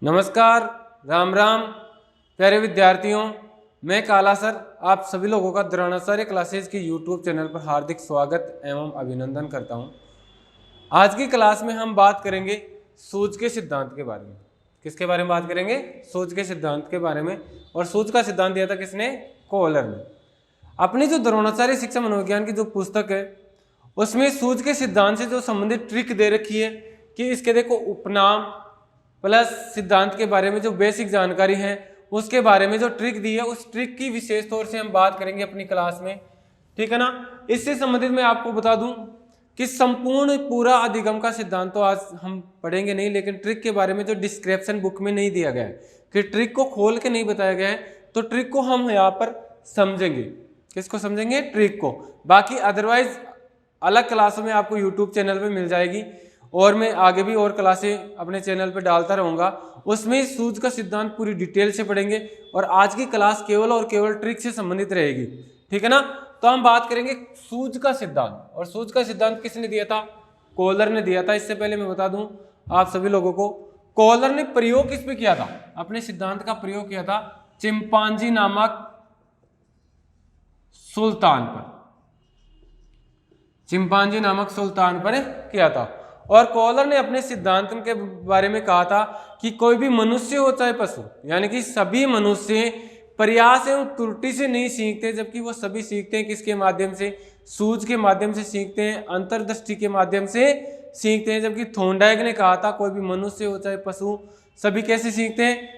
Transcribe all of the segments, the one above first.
नमस्कार, राम राम प्यारे विद्यार्थियों। मैं काला सर आप सभी लोगों का द्रोणाचार्य क्लासेज के यूट्यूब चैनल पर हार्दिक स्वागत एवं अभिनंदन करता हूं। आज की क्लास में हम बात करेंगे सूझ के सिद्धांत के बारे में। किसके बारे में बात करेंगे? सूझ के सिद्धांत के बारे में। और सूझ का सिद्धांत दिया था किसने? कोहलर ने। अपनी जो द्रोणाचार्य शिक्षा मनोविज्ञान की जो पुस्तक है उसमें सूझ के सिद्धांत से जो संबंधित ट्रिक दे रखी है कि इसके देखो उपनाम प्लस सिद्धांत के बारे में जो बेसिक जानकारी है उसके बारे में जो ट्रिक दी है उस ट्रिक की विशेष तौर से हम बात करेंगे अपनी क्लास में, ठीक है ना। इससे संबंधित मैं आपको बता दूं कि संपूर्ण पूरा अधिगम का सिद्धांत तो आज हम पढ़ेंगे नहीं, लेकिन ट्रिक के बारे में जो डिस्क्रिप्शन बुक में नहीं दिया गया है कि ट्रिक को खोल के नहीं बताया गया है, तो ट्रिक को हम यहाँ पर समझेंगे। किसको समझेंगे? ट्रिक को। बाकी अदरवाइज अलग क्लासों में आपको यूट्यूब चैनल पे मिल जाएगी और मैं आगे भी और क्लासें अपने चैनल पे डालता रहूँगा, उसमें सूझ का सिद्धांत पूरी डिटेल से पढ़ेंगे। और आज की क्लास केवल और केवल ट्रिक से संबंधित रहेगी, ठीक है ना। तो हम बात करेंगे सूझ का सिद्धांत। और सूझ का सिद्धांत किसने दिया था? कोहलर ने दिया था। इससे पहले मैं बता दूं आप सभी लोगों को, कोहलर ने प्रयोग किस पे किया था? अपने सिद्धांत का प्रयोग किया था चिंपांजी नामक सुल्तान पर। चिंपांजी नामक सुल्तान पर किया था। और कोहलर ने अपने सिद्धांत के बारे में कहा था कि कोई भी मनुष्य हो चाहे पशु, यानी कि सभी मनुष्य प्रयास एवं त्रुटि से नहीं सीखते, जबकि वो सभी सीखते हैं किसके माध्यम से? सूझ के माध्यम से सीखते हैं, अंतर्दृष्टि के माध्यम से सीखते हैं। जबकि थॉर्नडाइक ने कहा था कोई भी मनुष्य हो चाहे पशु सभी कैसे सीखते हैं?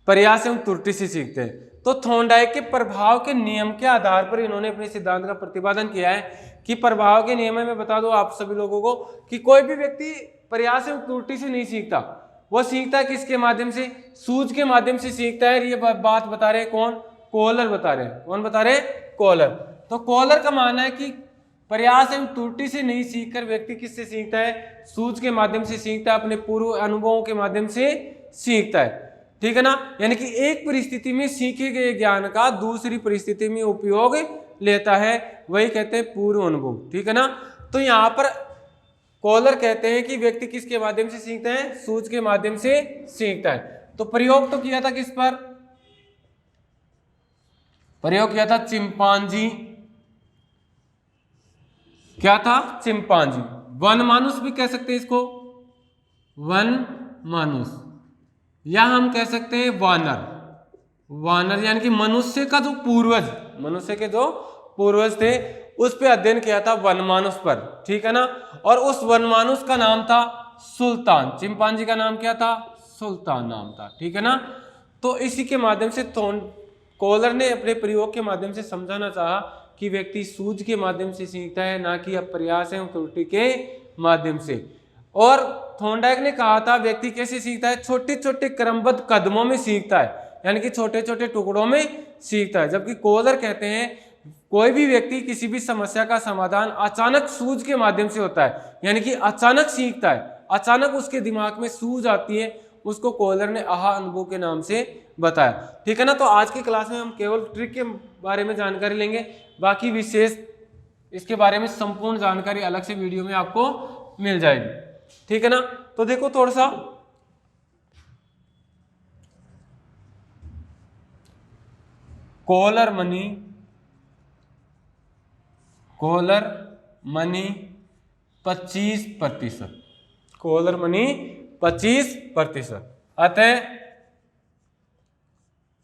प्रयास एवं त्रुटि से सीखते हैं। तो थॉर्नडाइक के प्रभाव के नियम के आधार पर इन्होंने अपने सिद्धांत का प्रतिपादन किया है कि प्रभाव के नियम में बता दो आप सभी लोगों को कि कोई भी व्यक्ति प्रयास एवं त्रुटि से नहीं सीखता, वो सीखता है किसके माध्यम से? सूझ के माध्यम से सीखता है। ये बात बता रहे कौन? कोहलर बता रहे। कौन बता रहे? कोहलर। तो कोहलर का मानना है कि प्रयास एवं त्रुटि से नहीं सीखकर व्यक्ति किससे सीखता है? सूझ के माध्यम से सीखता है, अपने पूर्व अनुभवों के माध्यम से सीखता है, ठीक है ना। यानी कि एक परिस्थिति में सीखे गए ज्ञान का दूसरी परिस्थिति में उपयोग लेता है, वही कहते हैं पूर्व अनुभव, ठीक है ना। तो यहाँ पर कोहलर कहते हैं कि व्यक्ति किसके माध्यम से सीखता है? सूझ के माध्यम से सीखता है। तो प्रयोग तो किया था किस पर? प्रयोग किया था चिंपांजी। क्या था? चिंपांजी। वन मानुष भी कह सकते हैं इसको, वन मानुष, या हम कह सकते हैं वानर। वानर यानी कि मनुष्य का जो पूर्वज, मनुष्य के जो पूर्वज थे उस पे अध्ययन किया था वनमानुष पर, ठीक है ना। और उस वनमानुष का नाम था सुल्तान। चिंपांजी का नाम क्या था? सुल्तान नाम था, ठीक है ना। तो इसी के माध्यम से कोहलर ने अपने प्रयोग के माध्यम से समझाना चाहा कि व्यक्ति सूझ के माध्यम से सीखता है, ना कि प्रयास एवं त्रुटि के माध्यम से। और थॉर्नडाइक ने कहा था व्यक्ति कैसे सीखता है? छोटे छोटे क्रमबद्ध कदमों में सीखता है, यानी कि छोटे छोटे टुकड़ों में सीखता है। जबकि कोहलर कहते हैं कोई भी व्यक्ति किसी भी समस्या का समाधान अचानक सूझ के माध्यम से होता है, यानी कि अचानक सीखता है, अचानक उसके दिमाग में सूझ आती है, उसको कोहलर ने आहा अनुभव के नाम से बताया, ठीक है ना। तो आज की क्लास में हम केवल ट्रिक के बारे में जानकारी लेंगे, बाकी विशेष इसके बारे में संपूर्ण जानकारी अलग से वीडियो में आपको मिल जाएगी, ठीक है ना। तो देखो थोड़ा सा कोहलर मनी 25%। Kohler money 25%। अतः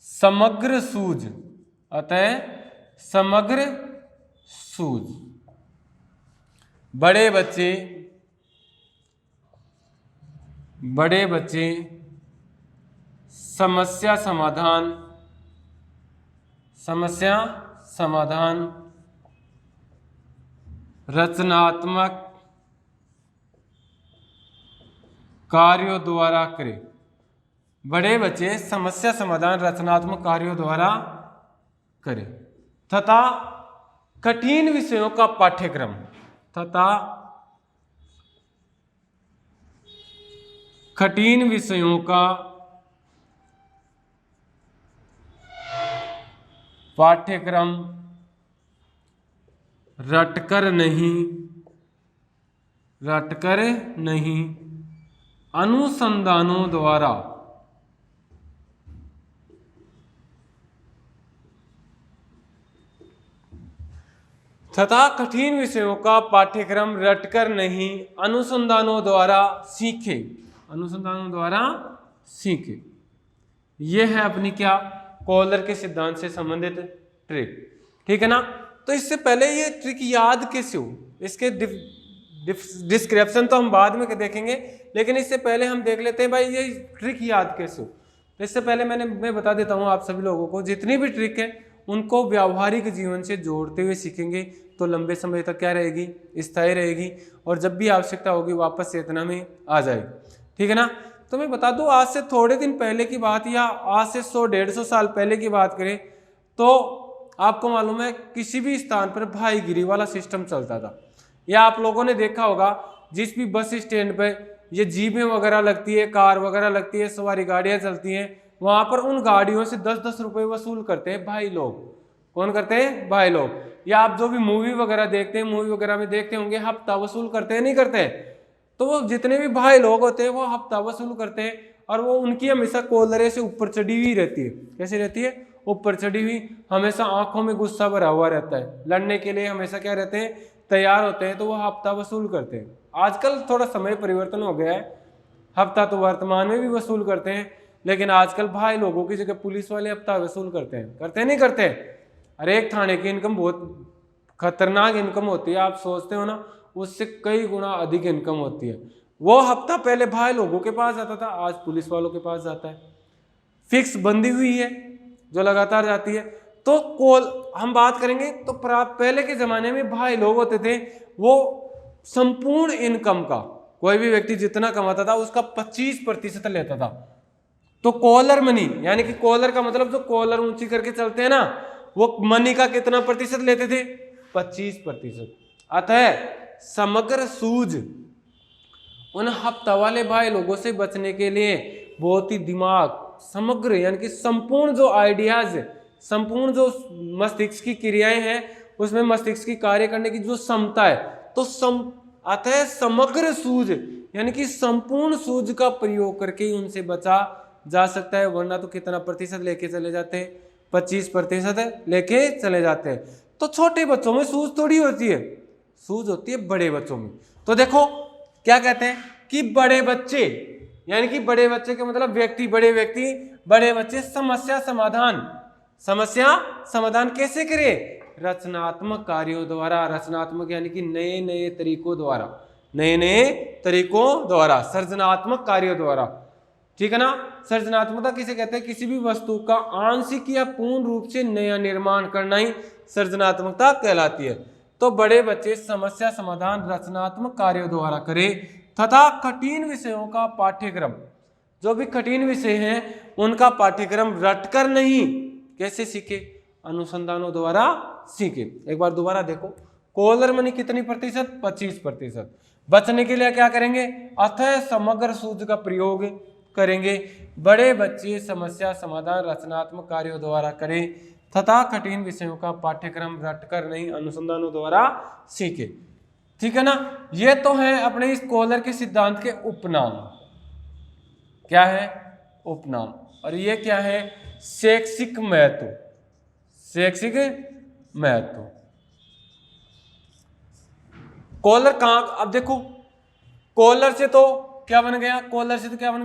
समग्र सूझ बड़े बच्चे समस्या समाधान रचनात्मक कार्यों द्वारा करें। बड़े बच्चे समस्या समाधान रचनात्मक कार्यों द्वारा करें तथा कठिन विषयों का पाठ्यक्रम रटकर नहीं अनुसंधानों द्वारा तथा कठिन विषयों का पाठ्यक्रम रटकर नहीं, अनुसंधानों द्वारा सीखे। अनुसंधानों द्वारा सीखे, यह है अपनी क्या, कॉलर के सिद्धांत से संबंधित ट्रिक। ठीक है ना। तो इससे पहले ये ट्रिक याद कैसे हो, इसके डिस्क्रिप्शन तो हम बाद में देखेंगे, लेकिन इससे पहले हम देख लेते हैं भाई ये ट्रिक याद कैसे हो। तो इससे पहले मैं बता देता हूँ आप सभी लोगों को, जितनी भी ट्रिक है उनको व्यावहारिक जीवन से जोड़ते हुए सीखेंगे तो लंबे समय तक क्या रहेगी, स्थायी रहेगी, और जब भी आवश्यकता होगी वापस चेतना में आ जाएगी। ठीक है ना। तो मैं बता दूं, आज से थोड़े दिन पहले की बात या आज से 100-150 साल पहले की बात करें तो आपको मालूम है किसी भी स्थान पर भाईगिरी वाला सिस्टम चलता था। या आप लोगों ने देखा होगा जिस भी बस स्टैंड पे ये जीपें वगैरह लगती है, कार वगैरह लगती है, सवारी गाड़ियां चलती हैं, वहां पर उन गाड़ियों से 10-10 रुपए वसूल करते हैं भाई लोग। कौन करते हैं, भाई लोग। या आप जो भी मूवी वगैरह देखते हैं, मूवी वगैरह में देखते होंगे हफ्ता वसूल करते हैं, नहीं करते। तो वो जितने भी भाई लोग होते हैं वो हफ्ता वसूल करते हैं, और वो उनकी हमेशा कॉलरे से ऊपर चढ़ी हुई रहती है। कैसे रहती है, ऊपर चढ़ी हुई, हमेशा आंखों में गुस्सा भरा हुआ रहता है, लड़ने के लिए हमेशा क्या रहते हैं, तैयार होते हैं। तो वो हफ्ता वसूल करते हैं। आजकल थोड़ा समय परिवर्तन हो गया है, हफ्ता तो वर्तमान में भी वसूल करते हैं, लेकिन आजकल भाई लोगों की जगह पुलिस वाले हफ्ता वसूल करते हैं। करते नहीं करते। अरे एक थाने की इनकम बहुत खतरनाक इनकम होती है, आप सोचते हो ना, उससे कई गुना अधिक इनकम होती है। वो हफ्ता पहले भाई लोगों के पास जाता था, आज पुलिस वालों के पास जाता है। फिक्स बंदी हुई है जो लगातार जाती है। तो हम बात करेंगे तो पहले के जमाने में भाई लोग होते थे, वो संपूर्ण इनकम का, कोई भी व्यक्ति जितना कमाता था उसका 25% लेता था। तो कॉलर मनी, यानी कि कॉलर का मतलब जो कॉलर ऊंची करके चलते हैं ना, वो मनी का कितना प्रतिशत लेते थे, 25%। अतः समग्र सूझ उन हफ्ता वाले भाई लोगों से बचने के लिए बहुत ही दिमाग, समग्र यानी कि संपूर्ण जो आइडियाज, संपूर्ण जो मस्तिष्क की क्रियाएं हैं, उसमें मस्तिष्क की कार्य करने की जो क्षमता है, तो अतः समग्र सूझ यानी कि संपूर्ण सूझ का प्रयोग करके ही उनसे बचा जा सकता है। वरना तो कितना प्रतिशत लेके चले जाते हैं, 25% लेके चले जाते हैं। तो छोटे बच्चों में सूझ थोड़ी होती है, सूझ होती है बड़े बच्चों में। तो देखो क्या कहते हैं कि बड़े बच्चे, यानी कि बड़े बच्चे के मतलब व्यक्ति, बड़े बच्चे समस्या समाधान कैसे करे, रचनात्मक कार्यों द्वारा। रचनात्मक यानी कि नए नए तरीकों द्वारा, सृजनात्मक कार्यों द्वारा। ठीक है ना। सृजनात्मकता किसे कहते हैं, किसी भी वस्तु का आंशिक या पूर्ण रूप से नया निर्माण करना ही सृजनात्मकता कहलाती है। तो बड़े बच्चे समस्या समाधान रचनात्मक कार्यों द्वारा करें तथा कठिन विषयों का पाठ्यक्रम, जो भी कठिन विषय हैं उनका पाठ्यक्रम रटकर नहीं, कैसे सीखे, अनुसंधानों द्वारा सीखे। एक बार दोबारा देखो, कॉलर मनी कितनी प्रतिशत, 25%। बचने के लिए क्या करेंगे, अथय समग्र सूझ का प्रयोग करेंगे। बड़े बच्चे समस्या समाधान रचनात्मक कार्यों द्वारा करें तथा कठिन विषयों का पाठ्यक्रम रटकर नहीं, अनुसंधानों द्वारा सीखे। ठीक है ना। ये तो है अपने इस कॉलर के सिद्धांत के उपनाम। क्या है, उपनाम। और ये क्या है, शैक्षिक महत्व। शैक्षिक महत्व कॉलर कहां, अब देखो कॉलर से तो क्या बन गया, कॉलर क्या बन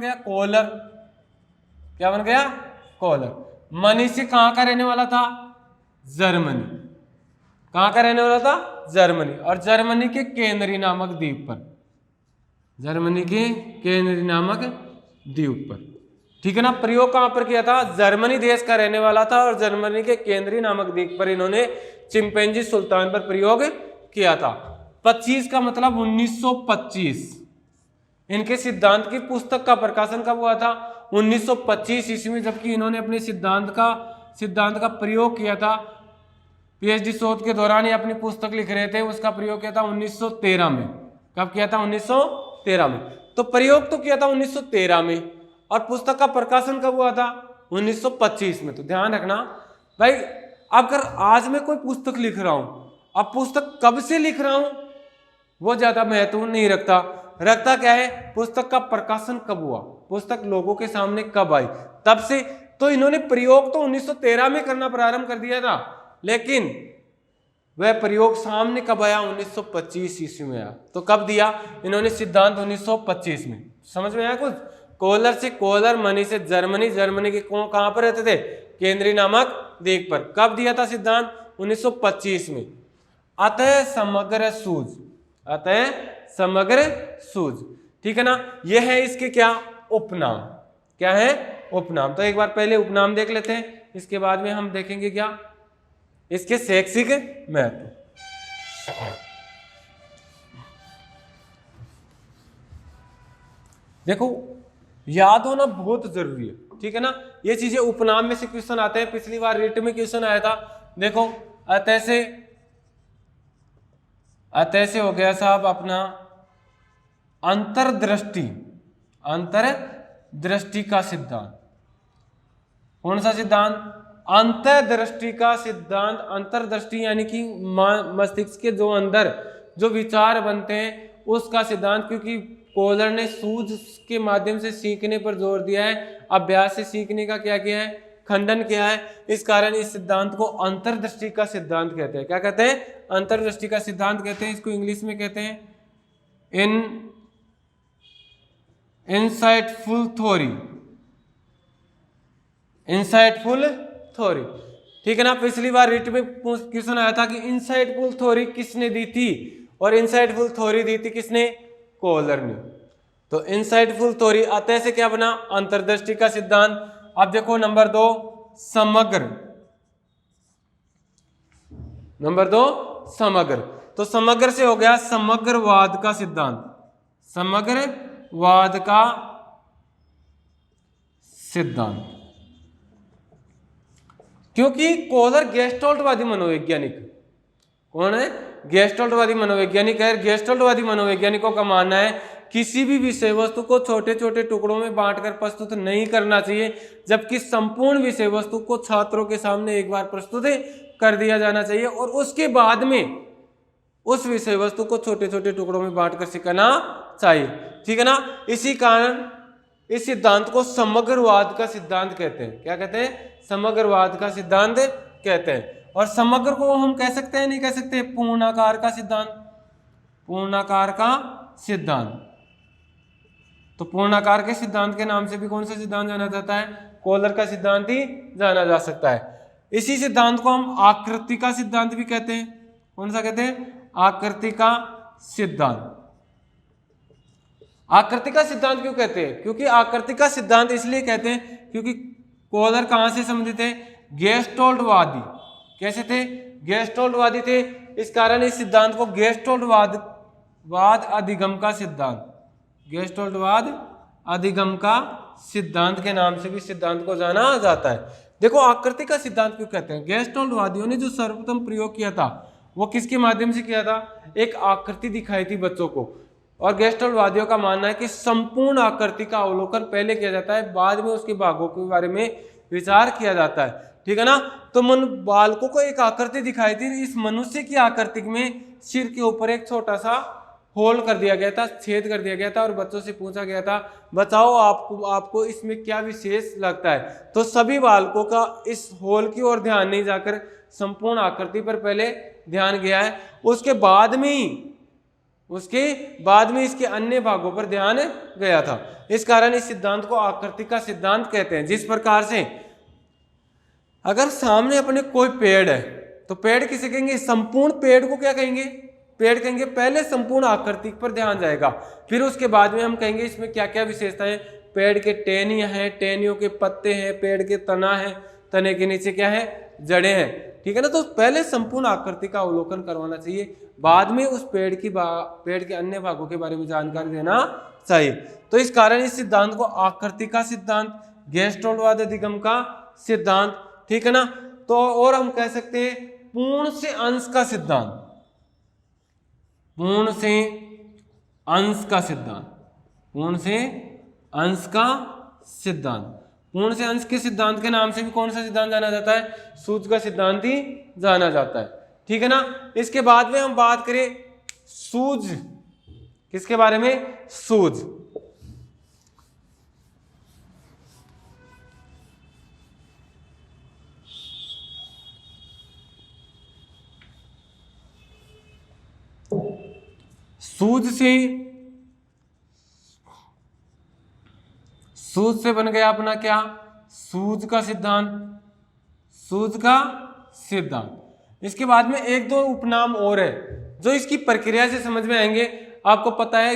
गया, कॉलर। मनी से कहां का रहने वाला था, जर्मनी। कहां का रहने वाला था, जर्मनी। और जर्मनी के केंद्री नामक द्वीप पर, ठीक है ना। प्रयोग कहां पर किया था, जर्मनी देश का रहने वाला था, और जर्मनी के केंद्री नामक द्वीप पर इन्होंने चिंपैंजी सुल्तान पर प्रयोग किया था। 25 का मतलब 1925। इनके सिद्धांत की पुस्तक का प्रकाशन कब हुआ था, 1925 ईस्वी, जबकि इन्होंने अपने सिद्धांत का प्रयोग किया था। पीएचडी शोध के दौरान ये अपनी पुस्तक लिख रहे थे, उसका प्रयोग किया था 1913 में। कब किया था, 1913 में। तो प्रयोग तो किया था 1913 में, और पुस्तक का प्रकाशन कब हुआ था, 1925 में। तो ध्यान रखना भाई, अगर आज मैं कोई पुस्तक लिख रहा हूं, अब पुस्तक कब से लिख रहा हूं वो ज्यादा महत्व नहीं रखता क्या है, पुस्तक का प्रकाशन कब हुआ, पुस्तक लोगों के सामने कब आई, तब से। तो इन्होंने प्रयोग तो 1913 में करना प्रारंभ कर दिया था, लेकिन वह प्रयोग सामने कब आया? 1925 ईस्वी में आया। तो कब दिया इन्होंने सिद्धांत? 1925 में। समझ में आया कुछ? कोहलर से कोहलर, मनी से जर्मनी, जर्मनी के कहां पर रहते थे? केंद्रीय नामक द्वीप पर। कब दिया था सिद्धांत? 1925 में। अतः समग्र सूझ, अतः समग्र सूझ, ठीक है ना। यह है इसके क्या? उपनाम। क्या है? उपनाम। तो एक बार पहले उपनाम देख लेते हैं, इसके बाद में हम देखेंगे क्या? इसके शैक्षिक महत्व। देखो याद होना बहुत जरूरी है, ठीक है ना। ये चीजें उपनाम में से क्वेश्चन आते हैं। पिछली बार रिट में क्वेश्चन आया था। देखो अतः से हो गया साहब अपना अंतर्दृष्टि, अंतर्दृष्टि का सिद्धांत। कौन सा सिद्धांत? अंतर्दृष्टि का सिद्धांत। अंतर्दृष्टि यानी कि मस्तिष्क के जो अंदर जो विचार बनते हैं उसका सिद्धांत। क्योंकि कोहलर ने सूझ के माध्यम से सीखने पर जोर दिया है, अभ्यास से सीखने का क्या किया है? खंडन किया है। इस कारण इस सिद्धांत को अंतर्दृष्टि का सिद्धांत कहते हैं। क्या कहते हैं? अंतर्दृष्टि का सिद्धांत कहते हैं। इसको इंग्लिश में कहते हैं इनसाइटफुल थ्योरी, इनसाइटफुल थ्योरी, ठीक है ना। पिछली बार रिट में क्वेश्चन आया था कि इनसाइटफुल थ्योरी किसने दी थी? और इनसाइटफुल थ्योरी दी थी किसने? कोहलर ने। तो इनसाइटफुल थ्योरी अतः से क्या बना? अंतर्दृष्टि का सिद्धांत। अब देखो नंबर 2 समग्र, नंबर 2 समग्र। तो समग्र से हो गया समग्रवाद का सिद्धांत, समग्रवाद का सिद्धांत। क्योंकि कोहलर गेस्टोल्टवादी मनोवैज्ञानिक, कौन है? गेस्टोल्टवादी मनोवैज्ञानिक है। गेस्टोल्टवादी मनोवैज्ञानिकों का मानना है किसी भी विषय वस्तु को छोटे छोटे टुकड़ों में बांटकर प्रस्तुत नहीं करना चाहिए, जबकि संपूर्ण विषय वस्तु को छात्रों के सामने एक बार प्रस्तुत कर दिया जाना चाहिए और उसके बाद में उस विषय वस्तु को छोटे छोटे टुकड़ों में बांटकर सिखाना चाहिए, ठीक है ना। इसी कारण इस सिद्धांत को समग्रवाद का सिद्धांत कहते हैं। क्या कहते हैं? समग्रवाद का सिद्धांत कहते हैं। और समग्र को हम कह सकते हैं, नहीं कह सकते? पूर्णाकार का सिद्धांत, पूर्णाकार का सिद्धांत। तो पूर्णाकार के सिद्धांत के नाम से भी कौन सा सिद्धांत जाना जाता है? कोहलर का सिद्धांत ही जाना जा सकता है। इसी सिद्धांत को हम आकृति का सिद्धांत भी कहते हैं। कौन सा कहते हैं? आकृति का सिद्धांत। आकृति का सिद्धांत क्यों कहते हैं? क्योंकि आकृति का सिद्धांत इसलिए कहते हैं क्योंकि कोहलर कहां से संबंधित है? गेस्टोल्टवादी। कैसे थे? गेस्टोल्टवादी थे। इस कारण इस सिद्धांत को गेस्टोल्टवाद अधिगम का सिद्धांत, गेस्टोल्टवाद अधिगम का सिद्धांत के नाम से भी सिद्धांत को जाना जाता है। देखो आकृति का सिद्धांत क्यों कहते हैं? गेस्टोल्टवादियों ने जो सर्वप्रथम प्रयोग किया था वो किसके माध्यम से किया था? एक आकृति दिखाई थी बच्चों को। और गेस्टोल्टवादियों का मानना है कि संपूर्ण आकृति का अवलोकन पहले किया जाता है, बाद में उसके भागों के बारे में विचार किया जाता है, ठीक है ना। तो बालकों को एक आकृति दिखाई थी। इस मनुष्य की आकृति में सिर के ऊपर एक छोटा सा होल कर दिया गया था, छेद कर दिया गया था और बच्चों से पूछा गया था बताओ आपको इसमें क्या विशेष लगता है। तो सभी बालकों का इस होल की ओर ध्यान नहीं जाकर संपूर्ण आकृति पर पहले ध्यान गया है। उसके बाद में इसके अन्य भागों पर ध्यान गया था। इस कारण इस सिद्धांत को आकृति का सिद्धांत कहते हैं। जिस प्रकार से अगर सामने अपने कोई पेड़ है तो पेड़ किसे कहेंगे? संपूर्ण पेड़ को क्या कहेंगे? पेड़ कहेंगे। पहले संपूर्ण आकृति पर ध्यान जाएगा, फिर उसके बाद में हम कहेंगे इसमें क्या क्या विशेषताएं। पेड़ के टहनियां हैं, टहनियों के पत्ते हैं, पेड़ के तना है, तने के नीचे क्या है? जड़ें हैं, ठीक है ना। तो पहले संपूर्ण आकृति का अवलोकन करवाना चाहिए, बाद में उस पेड़ के अन्य भागों के बारे में जानकारी देना चाहिए। तो इस कारण इस सिद्धांत को आकृति का सिद्धांत, गेस्टोल्टवाद अधिगम का सिद्धांत, ठीक है ना। तो और हम कह सकते हैं पूर्ण से अंश का सिद्धांत, पूर्ण से अंश का सिद्धांत, पूर्ण से अंश का सिद्धांत। पूर्ण से अंश के सिद्धांत के नाम से भी कौन सा सिद्धांत जाना जाता है? सूझ का सिद्धांत ही जाना जाता है, ठीक है ना। इसके बाद में हम बात करें सूझ, किसके बारे में? सूझ। सूज से बन गया अपना क्या, सूज का सिद्धांत, सूज का सिद्धांत। इसके बाद में एक दो उपनाम और है जो इसकी प्रक्रिया से समझ में आएंगे। आपको पता है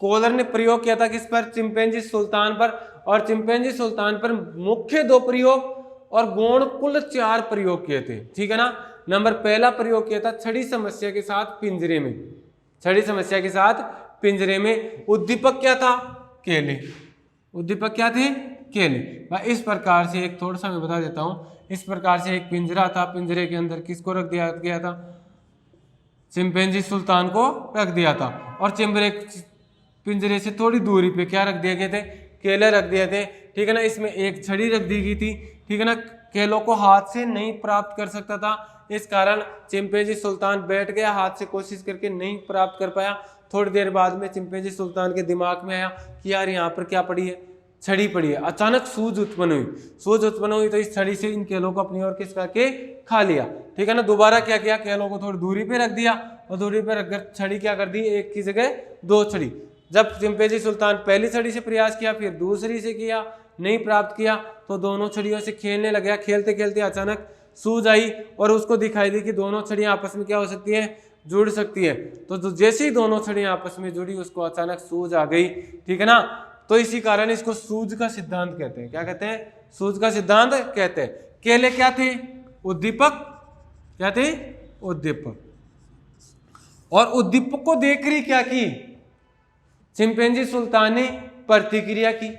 कोहलर ने प्रयोग किया था किस पर, चिंपैंजी सुल्तान पर, और चिंपैंजी सुल्तान पर मुख्य 2 प्रयोग और गौण कुल 4 प्रयोग किए थे, ठीक है ना। नंबर पहला प्रयोग किया था छड़ी समस्या के साथ पिंजरे में, छड़ी समस्या के साथ पिंजरे में। उद्दीपक क्या था, केले, उद्दीपक क्या थे, केले। मैं इस प्रकार से एक थोड़ा सा मैं बता देता हूं, इस प्रकार से एक पिंजरा था, पिंजरे के अंदर किसको रख दिया गया था, चिंपैंजी सुल्तान को रख दिया था, और पिंजरे से थोड़ी दूरी पे क्या रख दिए गए थे, केले रख दिए थे, ठीक है ना। इसमें एक छड़ी रख दी गई थी, ठीक है ना। केलों को हाथ से नहीं प्राप्त कर सकता था, इस कारण चिंपैंजी सुल्तान बैठ गया, हाथ से कोशिश करके नहीं प्राप्त कर पाया। थोड़ी देर बाद में चिंपैंजी सुल्तान के दिमाग में आया कि यार यहाँ पर क्या पड़ी है, छड़ी पड़ी है। अचानक सूझ उत्पन्न हुई, सूझ उत्पन्न हुई तो इस छड़ी से इन केलों को अपनी ओर किस करके खा लिया, ठीक है ना। दोबारा क्या किया, केलों को थोड़ी दूरी पे रख दिया, और दूरी पे रखकर छड़ी क्या कर दी, एक की जगह 2 छड़ी। जब चिंपैंजी सुल्तान पहली छड़ी से प्रयास किया, फिर दूसरी से किया, नहीं प्राप्त किया, तो दोनों छड़ियों से खेलने लग गया। खेलते खेलते अचानक सूझ आई और उसको दिखाई दी कि दोनों छड़ियां आपस में क्या हो सकती है, जुड़ सकती है। तो जैसे ही दोनों छड़ियां आपस में जुड़ी, उसको अचानक सूझ आ गई, ठीक है ना। तो इसी कारण इसको सूझ का सिद्धांत कहते हैं। क्या कहते हैं, सूझ का सिद्धांत कहते हैं। केले क्या थे, उद्दीपक, क्या थे, उद्दीपक। और उद्दीपक को देखकर ही क्या की, चिंपैंजी सुल्तान ने प्रतिक्रिया की।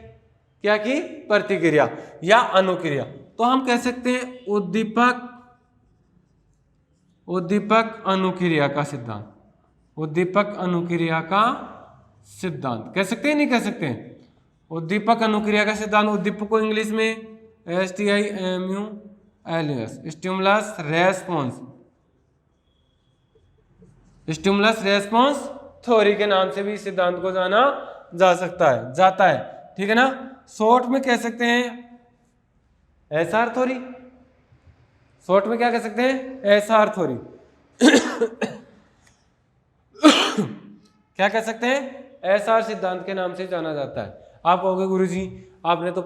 क्या की, प्रतिक्रिया या अनुक्रिया। तो हम कह सकते हैं उद्दीपक, उद्दीपक अनुक्रिया का सिद्धांत, उद्दीपक अनुक्रिया का सिद्धांत कह सकते हैं, नहीं कह सकते हैं, उद्दीपक अनुक्रिया का सिद्धांत। उद्दीपक को इंग्लिश में STIMULUS, stimulus response, stimulus response theory के नाम से भी इस सिद्धांत को जाना जा सकता है, जाता है, ठीक है ना। शॉर्ट में कह सकते हैं SR थ्योरी, शॉर्ट में क्या कह सकते हैं, SR थ्योरी। क्या कह सकते हैं, SR सिद्धांत के नाम से जाना जाता है। आप कहोगे गुरुजी आपने तो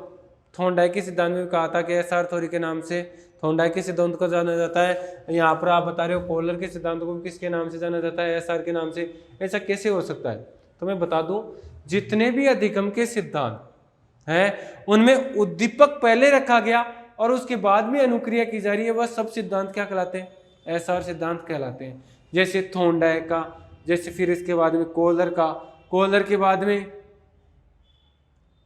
थॉर्नडाइक के सिद्धांत में कहा था कि SR थ्योरी के नाम से थॉर्नडाइक के सिद्धांत को जाना जाता है, यहाँ पर आप बता रहे हो कोहलर के सिद्धांत को किसके नाम से जाना जाता है, SR के नाम से। ऐसा कैसे हो सकता है, तो मैं बता दूं, जितने भी अधिगम के सिद्धांत हैं उनमें उद्दीपक पहले रखा गया और उसके बाद में अनुक्रिया की जा रही है, वह सब सिद्धांत क्या कहलाते हैं, SR सिद्धांत कहलाते हैं। जैसे थॉर्नडाइक का, जैसे फिर इसके बाद में कोहलर का, कोहलर के बाद में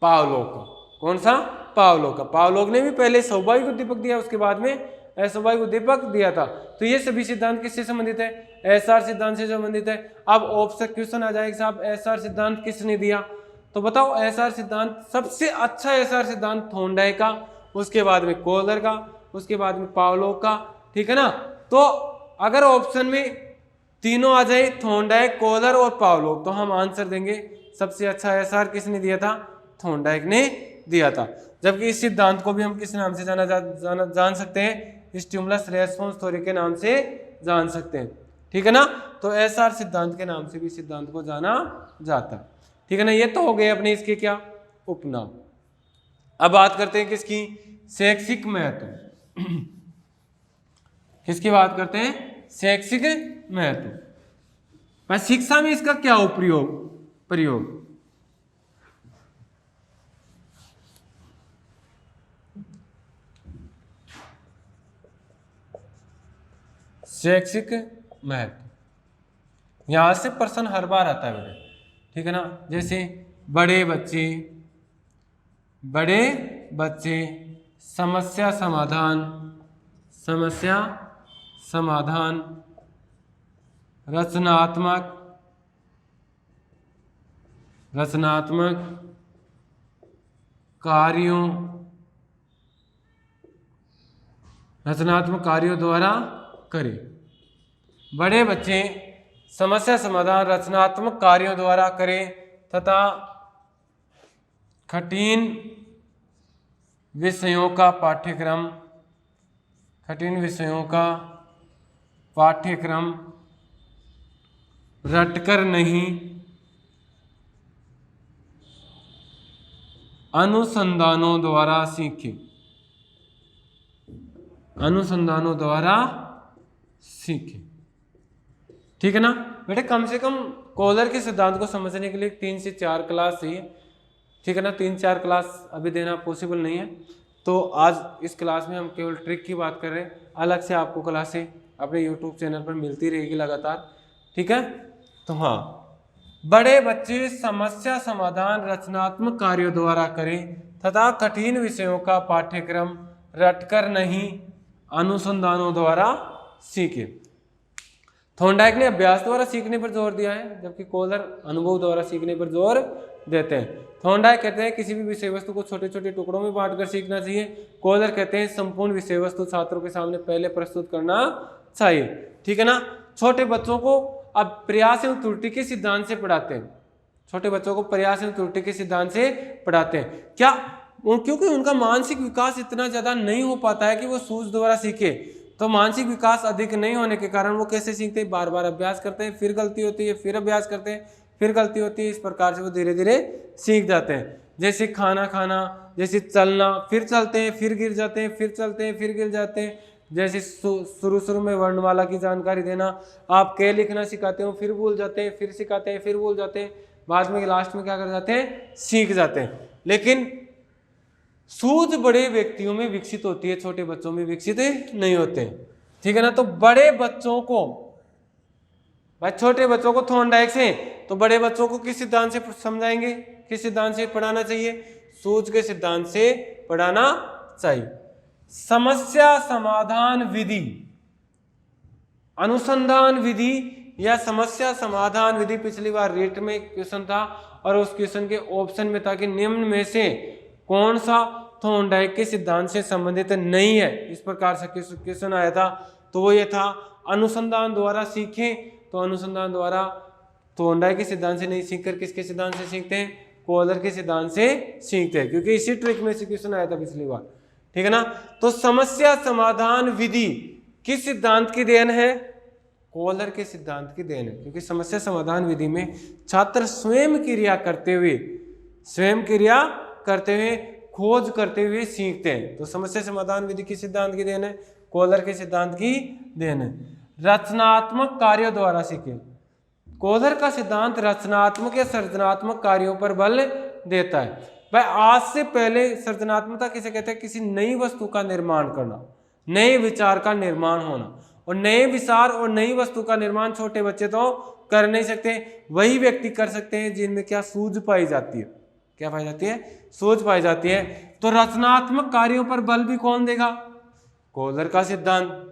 पावलोव का, कौन सा, पावलोव का। पावलोव ने भी पहले स्वाभाविक उद्दीपक दिया, उसके बाद में अस्वाभाविक उद्दीपक दिया था। तो ये सभी सिद्धांत किससे संबंधित है, SR सिद्धांत से संबंधित है। अब ऑप्शन क्वेश्चन आ जाएगा साहब, SR सिद्धांत किसने दिया, तो बताओ। SR सिद्धांत सबसे अच्छा SR सिद्धांत थॉर्नडाइक का, उसके बाद में कोहलर का, उसके बाद में पावलोव का, ठीक है ना। तो अगर ऑप्शन में तीनों आ जाए, थॉर्नडाइक, कोहलर और पावलोव, तो हम आंसर देंगे सबसे अच्छा SR किसने दिया था, थॉर्नडाइक ने दिया था। जबकि इस सिद्धांत को भी हम किस नाम से जान सकते हैं, स्टिमुलस रेस्पॉन्स थ्योरी के नाम से जान सकते हैं, ठीक है ना। तो SR सिद्धांत के नाम से भी सिद्धांत को जाना जाता है, ठीक है ना। ये तो हो गए अपने इसके क्या, उपनाम। अब बात करते हैं किसकी, शैक्षिक महत्व। किसकी बात करते हैं, शैक्षिक महत्व। शिक्षा में इसका क्या प्रयोग, शैक्षिक महत्व। यहां से प्रश्न हर बार आता है बेटे, ठीक है ना। जैसे बड़े बच्चे समस्या समाधान, रचनात्मक कार्यों द्वारा करें। बड़े बच्चे समस्या समाधान रचनात्मक कार्यों द्वारा करें तथा कठिन विषयों का पाठ्यक्रम रटकर नहीं, अनुसंधानों द्वारा सीखे। अनुसंधानों द्वारा सीखे, ठीक है ना बेटे। कम से कम कोहलर के सिद्धांत को समझने के लिए 3 से 4 क्लास चाहिए, ठीक है ना। 3-4 क्लास अभी देना पॉसिबल नहीं है, तो आज इस क्लास में हम केवल ट्रिक की बात कर रहे हैं। अलग से आपको क्लासें अपने यूट्यूब चैनल पर मिलती रहेगी लगातार, ठीक है। तो हाँ, बड़े बच्चे समस्या समाधान रचनात्मक कार्यों द्वारा करें तथा कठिन विषयों का पाठ्यक्रम रटकर नहीं, अनुसंधानों द्वारा सीखे। थॉर्नडाइक ने अभ्यास द्वारा सीखने पर जोर दिया है, जबकि कोहलर अनुभव द्वारा सीखने पर जोर देते हैं। थॉर्नडाइक कहते हैं किसी भी विषय वस्तु को छोटे छोटे टुकड़ों में बांटकर सीखना चाहिए। कोहलर कहते हैं संपूर्ण विषय वस्तु छात्रों के सामने पहले प्रस्तुत करना चाहिए, ठीक है ना। छोटे बच्चों को अब प्रयास एवं त्रुटि के सिद्धांत से पढ़ाते हैं। छोटे बच्चों को प्रयास एवं त्रुटि के सिद्धांत से पढ़ाते हैं, क्या? क्योंकि उनका मानसिक विकास इतना ज्यादा नहीं हो पाता है कि वो सूझ द्वारा सीखे। तो मानसिक विकास अधिक नहीं होने के कारण वो कैसे सीखते हैं? बार बार अभ्यास करते हैं, फिर गलती होती है, फिर अभ्यास करते हैं, फिर गलती होती है। इस प्रकार से वो धीरे धीरे सीख जाते हैं। जैसे खाना खाना, जैसे चलना, फिर चलते हैं, फिर गिर जाते हैं, फिर चलते हैं, फिर गिर जाते हैं। जैसे शुरू में वर्णमाला की जानकारी देना, आप के लिखना सिखाते हो, फिर भूल जाते हैं, फिर सिखाते हैं, फिर भूल जाते हैं, बाद में लास्ट में क्या कर जाते हैं? सीख जाते हैं। लेकिन सूझ बड़े व्यक्तियों में विकसित होती है, छोटे बच्चों में विकसित नहीं होते, ठीक है ना। तो बड़े बच्चों को, भाई छोटे बच्चों को थॉर्नडाइक से, तो बड़े बच्चों को किस सिद्धांत से समझाएंगे, किस सिद्धांत से पढ़ाना चाहिए? सूझ के सिद्धांत से पढ़ाना चाहिए। समस्या समाधान विधि, अनुसंधान विधि या समस्या समाधान विधि पिछली बार रेट में क्वेश्चन था, और उस क्वेश्चन के ऑप्शन में था कि निम्न में से कौन सा थॉर्नडाइक के सिद्धांत से संबंधित नहीं है। इस प्रकार से क्वेश्चन आया था, तो वो ये था अनुसंधान द्वारा सीखें। तो अनुसंधान द्वारा थॉर्नडाइक के सिद्धांत से नहीं सीखकर किसके सिद्धांत से सीखते हैं? कोहलर के सिद्धांत से सीखते हैं, क्योंकि इसी ट्रिक में से क्वेश्चन आया था पिछली बार, ठीक है ना। तो समस्या समाधान विधि किस सिद्धांत की देन है? कोहलर के सिद्धांत की देन है, क्योंकि समस्या समाधान विधि में छात्र स्वयं क्रिया करते हुए खोज करते हुए सीखते हैं। तो समस्या समाधान विधि किस सिद्धांत की देन है? कोहलर के सिद्धांत की देन है। रचनात्मक कार्यों द्वारा सीखे, कोहलर का सिद्धांत रचनात्मक या सृजनात्मक कार्यों पर बल देता है। भाई आज से पहले सृजनात्मकता किसे कहते हैं? किसी नई वस्तु का निर्माण करना, नए विचार का निर्माण होना। और नए विचार और नई वस्तु का निर्माण छोटे बच्चे तो कर नहीं सकते, वही व्यक्ति कर सकते हैं जिनमें क्या सूझ पाई जाती है। क्या पाई जाती है? सूझ पाई जाती है। तो रचनात्मक कार्यों पर बल भी कौन देगा? कोहलर का सिद्धांत।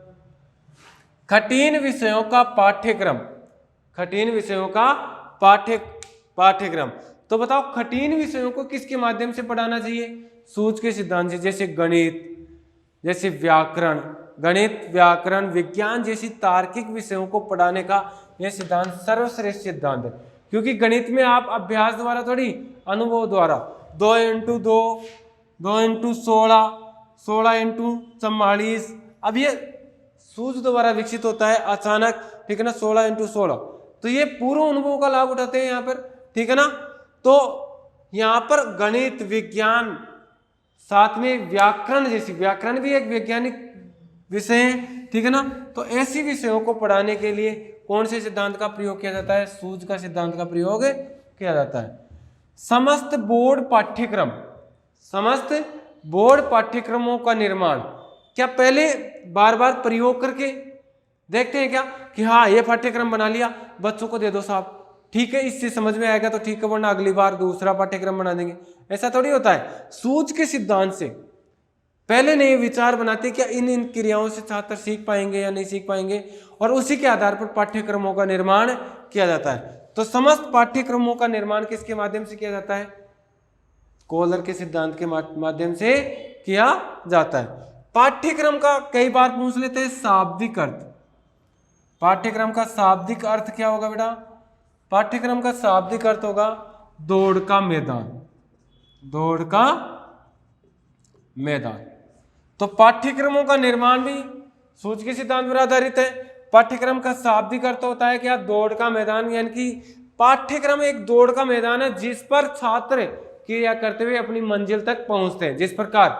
कठिन विषयों का पाठ्यक्रम, कठिन विषयों का पाठ्यक्रम, तो बताओ कठिन विषयों को किसके माध्यम से पढ़ाना चाहिए? सूझ के सिद्धांत से। जैसे गणित, जैसे व्याकरण, व्याकरण, विज्ञान जैसी तार्किक विषयों को पढ़ाने का यह सिद्धांत सर्वश्रेष्ठ सिद्धांत है। क्योंकि गणित में आप अभ्यास द्वारा थोड़ी, अनुभव द्वारा 2 × 2, 2 × 16, 16 × 44, अब ये सूझ द्वारा विकसित होता है अचानक, ठीक है ना। 16 × 16, तो ये पूर्व अनुभव का लाभ उठाते हैं यहाँ पर, ठीक है ना। तो यहाँ पर गणित, विज्ञान, साथ में व्याकरण जैसी, व्याकरण भी एक वैज्ञानिक विषय है, ठीक है ना। तो ऐसी विषयों को पढ़ाने के लिए कौन से सिद्धांत का प्रयोग किया जाता है? सूझ का सिद्धांत का प्रयोग किया जाता है। समस्त बोर्ड पाठ्यक्रमों का निर्माण, क्या पहले बार बार प्रयोग करके देखते हैं क्या कि हाँ ये पाठ्यक्रम बना लिया, बच्चों को दे दो साहब, ठीक है इससे समझ में आएगा तो ठीक है, वरना अगली बार दूसरा पाठ्यक्रम बना देंगे। ऐसा थोड़ी होता है। सूझ के सिद्धांत से पहले नए विचार बनाते, क्या इन क्रियाओं से छात्र सीख पाएंगे या नहीं सीख पाएंगे, और उसी के आधार पर पाठ्यक्रमों का निर्माण किया जाता है। तो समस्त पाठ्यक्रमों का निर्माण किसके माध्यम से किया जाता है? कोहलर के सिद्धांत के माध्यम से किया जाता है। पाठ्यक्रम का कई बार पूछ लेते हैं शाब्दिक अर्थ। पाठ्यक्रम का शाब्दिक अर्थ क्या होगा बेटा? पाठ्यक्रम का शाब्दिक अर्थ होगा दौड़ का मैदान, दौड़ का मैदान। तो पाठ्यक्रमों का निर्माण भी सूझ के सिद्धांत पर आधारित है। पाठ्यक्रम का शाब्दिक अर्थ होता है क्या, दौड़ का मैदान, यानी कि पाठ्यक्रम एक दौड़ का मैदान है जिस पर छात्र क्रिया करते हुए अपनी मंजिल तक पहुंचते हैं। जिस प्रकार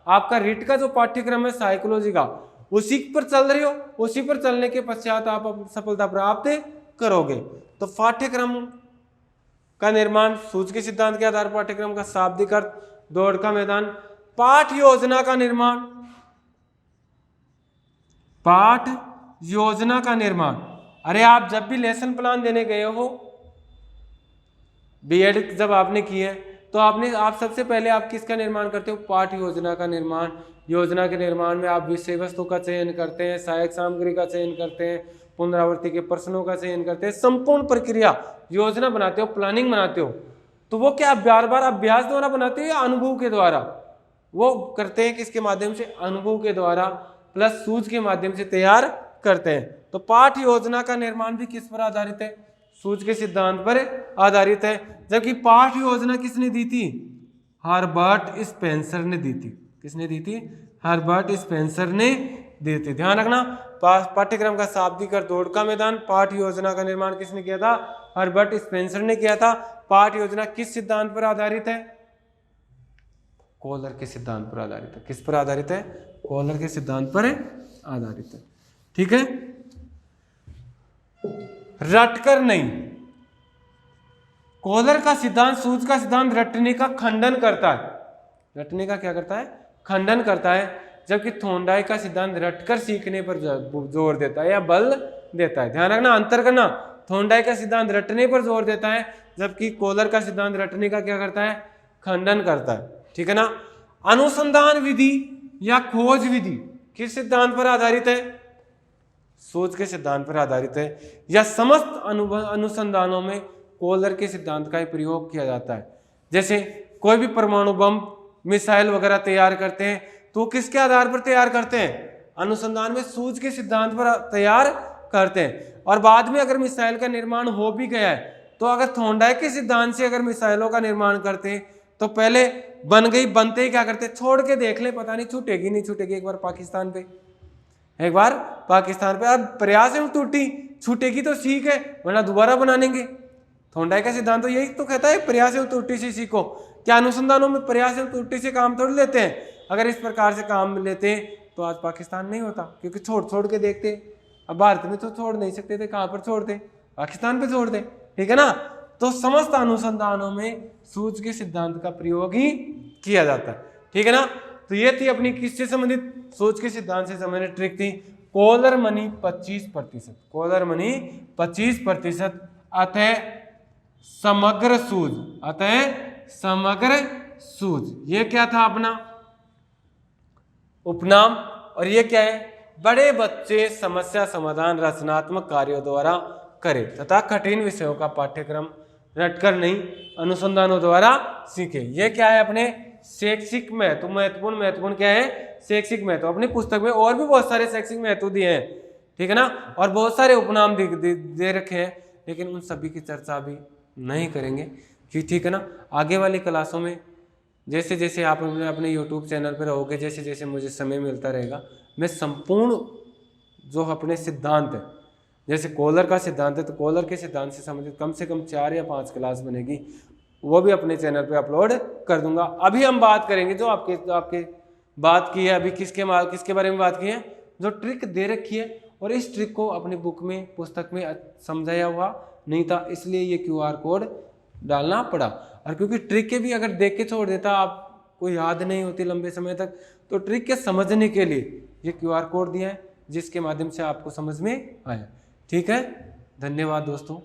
आपका रीट का जो पाठ्यक्रम है साइकोलॉजी का, उसी पर चल रहे हो, उसी पर चलने के पश्चात आप सफलता प्राप्त करोगे। तो पाठ्यक्रम का निर्माण सूझ के सिद्धांत के आधार पर, पाठ्यक्रम का शाब्दिक अर्थ दौड़ का मैदान, पाठ योजना का निर्माण, पाठ योजना का निर्माण। अरे आप जब भी लेसन प्लान देने गए हो, बीएड जब आपने की है, तो आप सबसे पहले आप किसका निर्माण करते हो, पाठ योजना का निर्माण। योजना के निर्माण में आप विषय वस्तु का चयन करते हैं, सहायक सामग्री का चयन करते हैं, पुनरावृत्ति के प्रश्नों का चयन करते हैं, संपूर्ण प्रक्रिया योजना बनाते हो, प्लानिंग बनाते हो। तो वो क्या बार बार अभ्यास द्वारा बनाते हो या अनुभव के द्वारा? वो करते हैं किसके माध्यम से, अनुभव के द्वारा प्लस सूझ के माध्यम से तैयार करते हैं। तो पाठ योजना का निर्माण भी किस पर आधारित है, सूझ के सिद्धांत पर आधारित है। जबकि पाठ योजना किसने दी थी, हर्बर्ट स्पेंसर ने दी थी। किसने दी थी, हर्बर्ट स्पेंसर ने दी थी। ध्यान रखना, पाठ्यक्रम का शाब्दिक अर्थ दौड़ का मैदान, पाठ योजना का निर्माण किसने किया था, हर्बर्ट स्पेंसर ने किया था। पाठ योजना किस सिद्धांत पर आधारित है, कोहलर के सिद्धांत पर आधारित है। किस पर आधारित है, कोहलर के सिद्धांत पर आधारित है। ठीक है, रटकर नहीं, कोहलर का सिद्धांत सूझ का सिद्धांत रटने का खंडन करता है। रटने का क्या करता है, खंडन करता है। जबकि थॉर्नडाइक का सिद्धांत रटकर सीखने पर जोर देता है या बल देता है। ध्यान रखना, अंतर करना, थॉर्नडाइक का सिद्धांत रटने पर जोर देता है, जबकि कोहलर का सिद्धांत रटने का क्या करता है, खंडन करता है। ठीक है ना। अनुसंधान विधि या खोज विधि किस सिद्धांत पर आधारित है, सोच के सिद्धांत पर आधारित है। या समस्त अनुसंधानों में कोहलर के सिद्धांत का ही प्रयोग किया जाता है। जैसे कोई भी परमाणु बम, मिसाइल वगैरह तैयार करते हैं तो किसके आधार पर तैयार करते हैं, अनुसंधान में सूझ के सिद्धांत पर तैयार करते हैं। और बाद में अगर मिसाइल का निर्माण हो भी गया है, तो अगर थॉर्नडाइक के सिद्धांत से अगर मिसाइलों का निर्माण करते हैं तो पहले बन गई, बनते ही क्या करते, छोड़ के देख ले, पता नहीं छूटेगी नहीं छूटेगी। एक बार पाकिस्तान पे अब प्रयास में टूटी, छूटेगी तो ठीक है, वरना दोबारा बनाएंगे। थॉर्नडाइक का सिद्धांत तो यही तो कहता है, प्रयास में त्रुटि से सीखो। क्या अनुसंधानों में प्रयास में त्रुटि से काम थोड़ी लेते हैं? अगर इस प्रकार से काम लेते तो आज पाकिस्तान नहीं होता, क्योंकि छोड़ के देखते। अब भारत में तो छोड़ नहीं सकते थे, कहाँ पर छोड़ते, पाकिस्तान पे छोड़ दे। ठीक है ना। तो समस्त अनुसंधानों में सूझ के सिद्धांत का प्रयोग ही किया जाता है। ठीक है ना। तो ये थी अपनी किससे संबंधित, सूझ के सिद्धांत से संबंधित ट्रिक थी। कोहलर मनी 25%, कोहलर मनी 25%, अतः समग्र सूझ, अतः समग्र सूझ। ये क्या था अपना उपनाम, और ये क्या है, बड़े बच्चे समस्या समाधान रचनात्मक कार्यों द्वारा करें तथा कठिन विषयों का पाठ्यक्रम रटकर नहीं अनुसंधानों द्वारा सीखे। ये क्या है अपने शैक्षिक महत्व, महत्वपूर्ण क्या है, शैक्षिक महत्व। अपनी पुस्तक में और भी बहुत सारे शैक्षिक महत्व दिए हैं। ठीक है ना। और बहुत सारे उपनाम दे रखे हैं, लेकिन उन सभी की चर्चा भी नहीं करेंगे कि ठीक है ना। आगे वाली क्लासों में जैसे जैसे आप अपने YouTube चैनल पर रहोगे, जैसे जैसे मुझे समय मिलता रहेगा, मैं संपूर्ण जो अपने सिद्धांत है, जैसे कोहलर का सिद्धांत है, तो कोहलर के सिद्धांत से संबंधित कम से कम 4 या 5 क्लास बनेगी, वो भी अपने चैनल पे अपलोड कर दूंगा। अभी हम बात करेंगे जो आपके बात की है, अभी किसके बारे में बात की है, जो ट्रिक दे रखी है, और इस ट्रिक को अपनी बुक में, पुस्तक में समझाया हुआ नहीं था, इसलिए ये QR कोड डालना पड़ा। और क्योंकि ट्रिक के भी अगर देख के छोड़ देता, आपको याद नहीं होती लंबे समय तक, तो ट्रिक के समझने के लिए ये QR कोड दिया है, जिसके माध्यम से आपको समझ में आया। ठीक है, धन्यवाद दोस्तों।